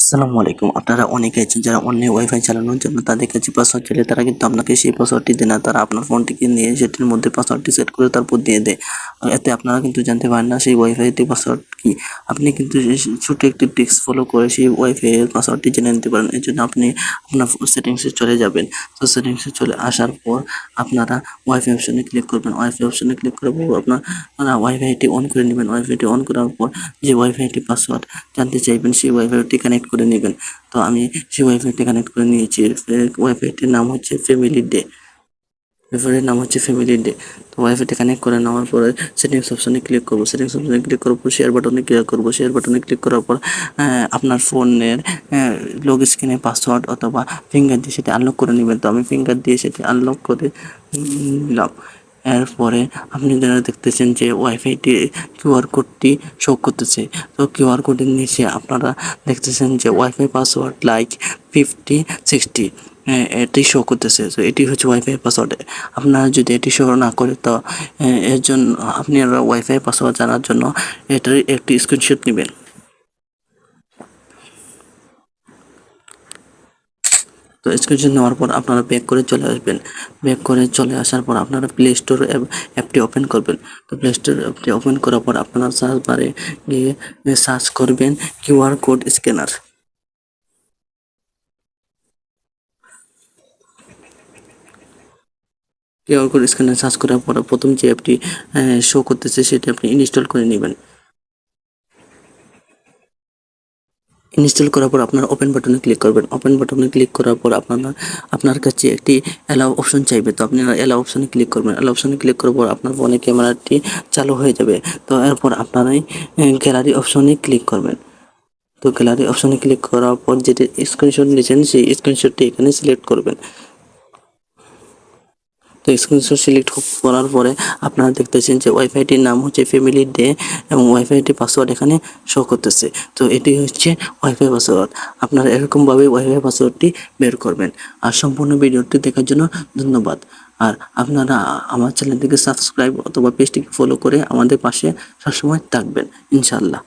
আসসালামু আলাইকুম। আপনারা অনেকে আছেন যারা অন্যের ওয়াইফাই চালানোর জন্য তাদের কাছে পাসওয়ার্ড চাইলে তারা কিন্তু আপনাকে সেই পাসওয়ার্ডটি দেয় না। তারা আপনার ফোনটিকে নিয়ে সেটির মধ্যে পাসওয়ার্ডটি সেট করে তারপর দিয়ে দেয়। এতে আপনারা কিন্তু জানতে পারেন না সেই ওয়াইফাইটির পাসওয়ার্ড কি। আপনি কিন্তু ছোট একটি ট্রিক্স ফলো করে সেই ওয়াইফাই এর পাসওয়ার্ডটি জেনে নিতে পারেন। এর জন্য আপনি আপনার সেটিংসে চলে যাবেন। তো সেটিংসে চলে আসার পর আপনারা ওয়াইফাই অপশনে ক্লিক করবেন। ওয়াইফাই অপশনে ক্লিক করার পর আপনারা ওয়াইফাইটি অন করে নেবেন। ওয়াইফাইটি অন করার পর যে ওয়াইফাইটি পাসওয়ার্ড জানতে চাইবেন সেই ওয়াইফাইটি কানেক্ট করে নেবেন। তো আমি সেই ওয়াইফাইটি কানেক্ট করে নিয়েছি। ওয়াইফাইটির নাম হচ্ছে ফ্যামিলি ডে। ওয়াইফাইয়ের নাম হচ্ছে ফ্যামিলি ডে। তো ওয়াইফাইটি কানেক্ট করে নেওয়ার পরে সেটিংস অপশনে ক্লিক করবো। সেটিংস অপশনে ক্লিক করার পর শেয়ার বাটনে ক্লিক করবো। শেয়ার বাটনে ক্লিক করার পর আপনার ফোনের লক স্ক্রিনে পাসওয়ার্ড অথবা ফিঙ্গার দিয়ে সেটি আনলক করে নেবেন। তো আমি ফিঙ্গার দিয়ে সেটি আনলক করে নিলাম। এরপরে আপনি যারা দেখতেছেন যে ওয়াইফাইটি কিউআর কোডটি শো করতেছে। তো কিউআর কোডের নিচে আপনারা দেখতেছেন যে ওয়াইফাই পাসওয়ার্ড লাইক 5060 এটি শো করতেছে। তো এটি হচ্ছে ওয়াইফাই পাসওয়ার্ড। আপনারা যদি এটি শো না করে তো এর জন্য আপনারা ওয়াইফাই পাসওয়ার্ড জানার জন্য এটার একটি স্ক্রিনশট নেবেন। তো স্ক্রিনশট নেওয়ার পর আপনারা ব্যাক করে চলে আসবেন। ব্যাক করে চলে আসার পর আপনারা প্লে স্টোর অ্যাপটি ওপেন করবেন। তো প্লে স্টোর অ্যাপটি ওপেন করার পর আপনারা সার্চ বারে গিয়ে সার্চ করবেন QR code scanner. QR code scanner search করার পর প্রথম যে অ্যাপটি শো করতেছে সেটি আপনি ইনস্টল করে নেবেন। ইনস্টল করার পর আপনারা ওপেন বাটনে ক্লিক করবেন। ওপেন বাটনে ক্লিক করার পর আপনার কাছে একটি অ্যালাউ অপশন চাইবে। তো আপনি অ্যালাউ অপশনে ক্লিক করবেন। অ্যালাউ অপশনে ক্লিক করার পর আপনার ফোনে ক্যামেরাটি চালু হয়ে যাবে। তো এরপর আপনারা গ্যালারি অপশনে ক্লিক করবেন। তো গ্যালারি অপশনে ক্লিক করার পর যেটি স্ক্রিনশট নিয়েছেন সেই স্ক্রিনশটটি এখানে সিলেক্ট করবেন। তো স্ক্রিনশট সিলেক্ট করার পরে আপনারা দেখতেছেন যে ওয়াইফাইটির নাম হচ্ছে ফ্যামিলি ডে এবং ওয়াইফাইটির পাসওয়ার্ড এখানে শো করতেছে। তো এটি হচ্ছে ওয়াইফাই পাসওয়ার্ড। আপনারা এরকমভাবে ওয়াইফাই পাসওয়ার্ডটি বের করবেন। আর সম্পূর্ণ ভিডিওটি দেখার জন্য ধন্যবাদ। আর আপনারা আমার চ্যানেলটিকে সাবস্ক্রাইব অথবা পেজটিকে ফলো করে আমাদের পাশে সবসময় থাকবেন ইনশাআল্লাহ।